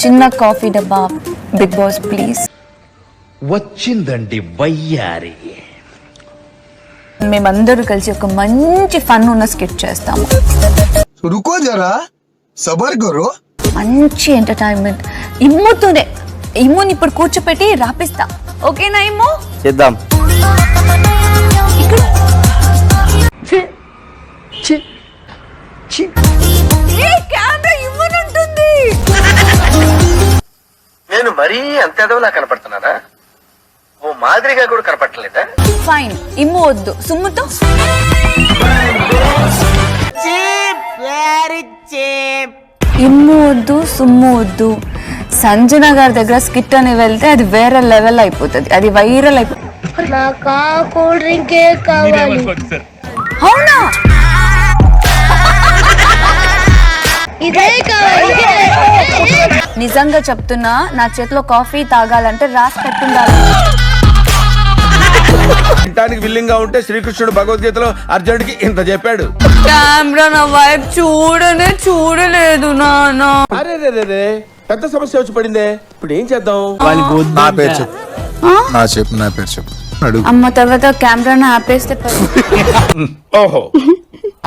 చిన్న కాఫీ డబ్బా big boss please. వచ్చిందండి వయ్యారి. మేమందరూ కలిసి ఒక మంచి ఫన్ ఉన్న స్కిట్ చేస్తాము. రుకో జరా సబర్ కరో. మంచి ఎంటర్టైన్మెంట్. ఇమ్ముని ఇప్పుడు కూర్చోపెట్టి రాపిస్తా. ఓకేనా ఇమ్ము? చేద్దాం. నేను మరీ అంత ఎదవలా కనపడుతున్నానా? ఓ మాదిరిగా కూడా కనపడలేదా? ఫైన్. ఇమ్ము వద్దు, సుమ్ముతో. ఇమ్ము వద్దు, సుమ్ము వద్దు. సంజన గారి దగ్గర స్కిట్ అని వెళ్తే అది వేరే లెవెల్ అయిపోతుంది, అది వైరల్ అయిపోతుంది. అవునా? నిజంగా చెప్తున్నా, నా చేతిలో కాఫీ తాగాలంటే రాసి పెట్టుండాలి. తినడానికి విల్లింగ్ గా ఉంటే శ్రీకృష్ణుడు భగవద్గీతలో అర్జునుడికి ఇంత చెప్పాడు. కెమెరా నా వైపు చూడలేదు నాన్న. అరే పెద్ద సమస్య వచ్చి పడిందే, ఇప్పుడు ఏం చేద్దాం? నా పేరు చెప్పు. నా పేరు చెప్పు. అమ్మ తర్వాత కెమెరాను ఆపేస్తే ఓహో,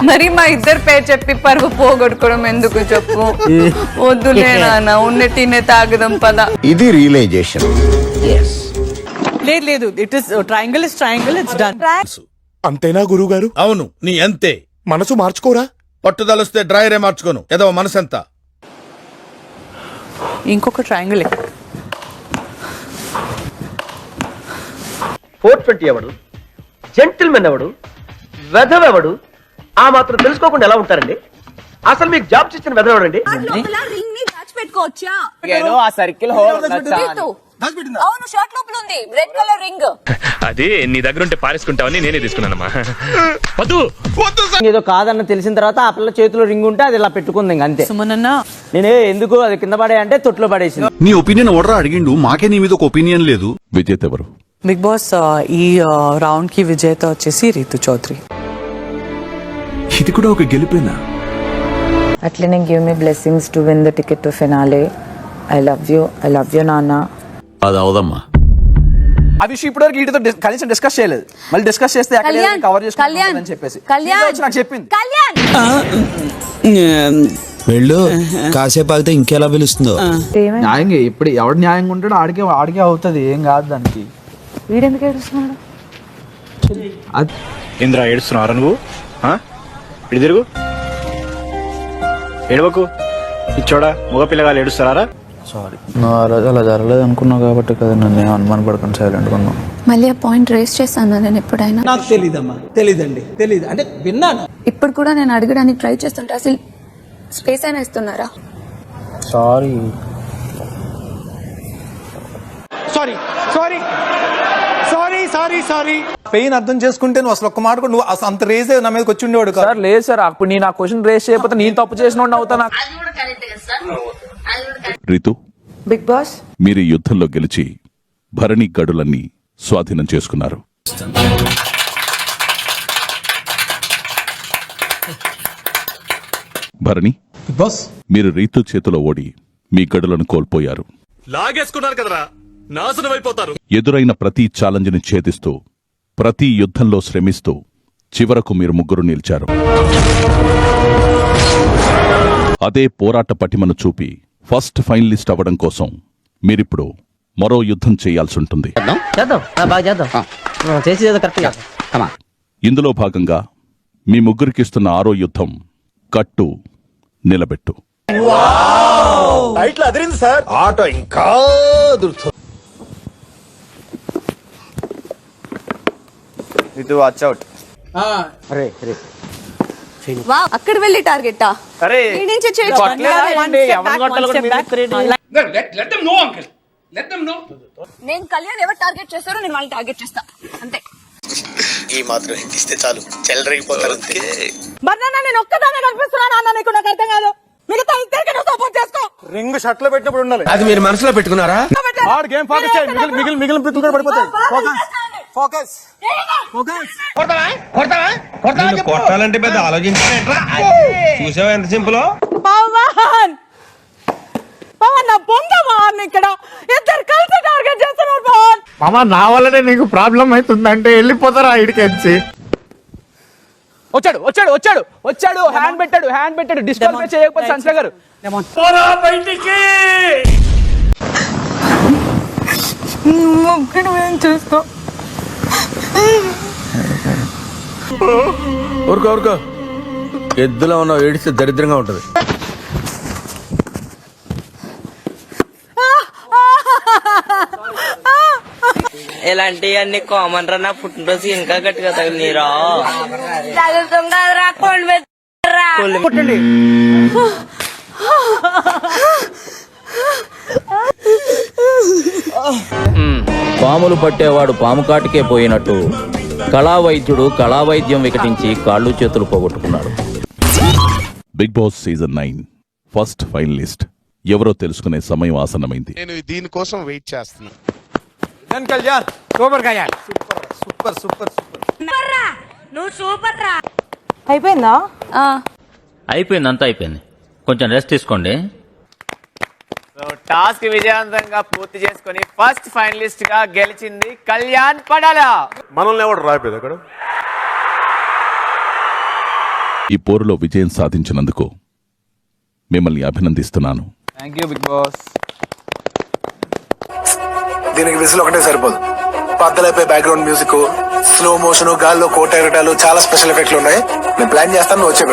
మరి మా ఇద్దరు పేరు చెప్పి పరువు పోగొట్టుకోవడం ఎందుకు చెప్పు? వద్దులే నాన్న, ఉన్నట్టినే తాగదాం పద. ఇది రియలైజేషన్. లేదు it is triangle it's done. అంతేనా గురువు గారు? అవును, నీ అంతే. మనసు మార్చుకోరా? పట్టుదలొస్తే డ్రైరే మార్చుకోను. ఏదో మనసు ఎంత. ఇంకొక ట్రయాంగిల్. 420 ఎవడు, జెంటిల్మెన్ ఎవడు, వెధవెవడు, ఆ మాత్రం తెలుసుకోకుండా ఎలా ఉంటారండి? అసలు మీకు జాబ్స్ ఇచ్చిన వెధవడండి. ఆ సర్కిల్ అవును, షార్ట్ లోపల ఉంది రెడ్ కలర్ రింగ్. అది నీ దగ్గర ఉంటే పారేసుకుంటావని నేనే తీసుకున్నానమ్మా. వద్దు ఏదో కాదన్న తెలిసిన తర్వాత ఆ పిల్ల చేతిలో రింగ్ ఉంటే అది ఇలా పెట్టుకుంది, ఇంక అంతే. సుమనన్న నేనే ఎందుకు అది కింద పడే అంటే తొట్లో పడేసింది. నీ ఒపీనియన్ ఓడరా అడిగిండు, మాకే నీ మీద ఒక ఒపీనియన్ లేదు. విజేత ఎవరు? బిగ్ బాస్ ఈ రౌండ్ కి విజేత వచ్చేసి రీతు చౌదరి. ఇది కూడా ఒక గెలిపేనా? అట్లనే give me blessings to win the ticket to finale. I love you నాన్న. అది అవదమ్మా. ఆ విషయం ఇప్పటివరకు వీటితో కనీసం డిస్కస్ చేయలేదు. మళ్ళీ డిస్కస్ చేస్తే కవర్ చేసుకోవాలని చెప్పేసి నాకు చెప్పింది. వెళ్ళు, కాసేపు ఆగితే ఇంకెలా పిలుస్తుందో. న్యాయంగా ఇప్పుడు ఎవడు న్యాయంగా ఉంటాడో ఆడికే అవుతుంది, ఏం కాదు దానికి. వీడెందుకు ఏడుస్తున్నాడు? ఇంద్రా ఏడుస్తున్నారా నువ్వు? ఇటు తిరుగు, ఏడవకు. ఇచ్చోడా మగ పిల్లగాలు ఏడుస్తారా? సారీ, నువ్వు ఆ రోజు అలా జరగలేదు అనుకున్నావు కాబట్టి కదా నన్ను అనుమాన పడుకుని సైలెంట్ ఉన్నావు. మళ్ళీ ఆ పాయింట్ రేస్ చేస్తాను నేను ఎప్పుడైనా. నాకు తెలీదమ్మా, తెలీదు అంటే విన్నాను. ఇప్పుడు కూడా నేను అడగడానికి ట్రై చేస్తుంటే అసలు స్పేస్ అయినా ఇస్తున్నారా? సారీ పెయిన్ అర్థం చేసుకుంటే నువ్వు అసలు ఒక్క మాట కూడా నువ్వు అంత రేజ్ నా మీదకి వచ్చి ఉండేవాడు కదా. సార్ లేదు సార్, అప్పుడు నేను ఆ క్వశ్చన్ రేస్ చేయకపోతే నేను తప్పు చేసిన అవుతాను. రీతు, బిగ్ బాస్ మీరు యుద్ధంలో గెలిచి భరణి గడులన్నీ స్వాధీనం చేసుకున్నారు. భరణి, మీరు రీతు చేతిలో ఓడి మీ గడులను కోల్పోయారు. లాగేసుకున్నారు కదరా, నాశనం అయిపోతారు. ఎదురైన ప్రతి ఛాలెంజ్ని ఛేదిస్తూ ప్రతి యుద్ధంలో శ్రమిస్తూ చివరకు మీరు ముగ్గురు నిలిచారు. అదే పోరాట పటిమను చూపి ఫస్ట్ ఫైనలిస్ట్ అవ్వడం కోసం మీరిప్పుడు మరో యుద్ధం చేయాల్సి ఉంటుంది. ఇందులో భాగంగా మీ ముగ్గురికిస్తున్న 6వ యుద్ధం కట్టు నిలబెట్టు. ఆటో ఇంకా ఇది వాచ్ అవుట్. అక్కడ వెళ్ళి టార్గెట్ నేను కళ్యాణ్ ఎవరు టార్గెట్ చేస్తారో నేను వాళ్ళని టార్గెట్ చేస్తా అంతే. ఈ మాత్రం ఇస్తే చాలు, చెలరేగిపోతారు. నేను ఒక్కదాన్ని కనిపిస్తున్నాను అన్న, నీకు నాకు అర్థం కాదు. మిగతా ఇద్దరికి నువ్వు సపోర్ట్ చేసుకో. రింగ్ షర్ట్ లో పెట్టినప్పుడు ఉండాలి. అది మీరు మనసులో పెట్టుకున్నారా? గేమ్ ఫోకస్ చేయండి, మిగిలిన పృతులు కూడా పడిపోతాయి. ఫోకస్ కొట్టాలంటే పెద్ద ఆలోచించారా? చూసావా ఎంత సింపుల్. పవన్ నా బొంగు నన్ను ఇక్కడ ఇద్దరు కలిసి టార్గెట్ చేస్తున్నారు పవన్. మామ నా వల్లనే నీకు ప్రాబ్లం అవుతుందంటే వెళ్ళిపోతారా ఇడికెచ్చి. వచ్చాడు వచ్చాడు వచ్చాడు వచ్చాడు హ్యాండ్ పెట్టాడు డిస్క్వాలిఫై చేయకపోతే సంచల గారు ఒక్కడు ఏం చూసుకో. ఊరుకో ఎద్దులో ఉన్న ఏడిస్తే దరిద్రంగా ఉంటది. ఇలాంటివన్నీ కామన్ రా, నా పుట్టినరోజు ఇంకా గట్టిగా తగిలిరా. పాములు పట్టేవాడు పాము కాటికే పోయినట్టు కళావైద్యుడు కళావైద్యం వికటించి కాళ్ళు చేతులు పోగొట్టుకున్నాడు. Bigg Boss season 9 first finalist ఎవరో తెలుసుకునే సమయం ఆసన్నమైంది. నేను దీనికోసం వెయిట్ చేస్తున్నా. Kalyan super Kalyan. Super super super నువ్వు సూపర్ రా. అయిపోయిందా? అయిపోయింది, అంతా అయిపోయింది. కొంచెం రెస్ట్ తీసుకోండి. టాస్క్ విజయవంతంగా పూర్తి చేసుకుని ఫస్ట్ ఫైనలిస్ట్ గా గెలిచింది కళ్యాణ్ పడాల. మనల్ని ఎవడు రాయిపోయింది అక్కడ. ఈ పోరులో విజయం సాధించినందుకు మిమ్మల్ని అభినందిస్తున్నాను. Thank you Bigg Boss. దీనికి విసులు ఒకటే సరిపోదు. పద్దలైపోయి బ్యాక్గ్రౌండ్ మ్యూజిక్, స్లో మోషన్, గాల్లో కోట ఎగటాలు, చాలా స్పెషల్ ఎఫెక్ట్లు ఉన్నాయి. నేను ప్లాన్ చేస్తాను, నువ్వు వచ్చే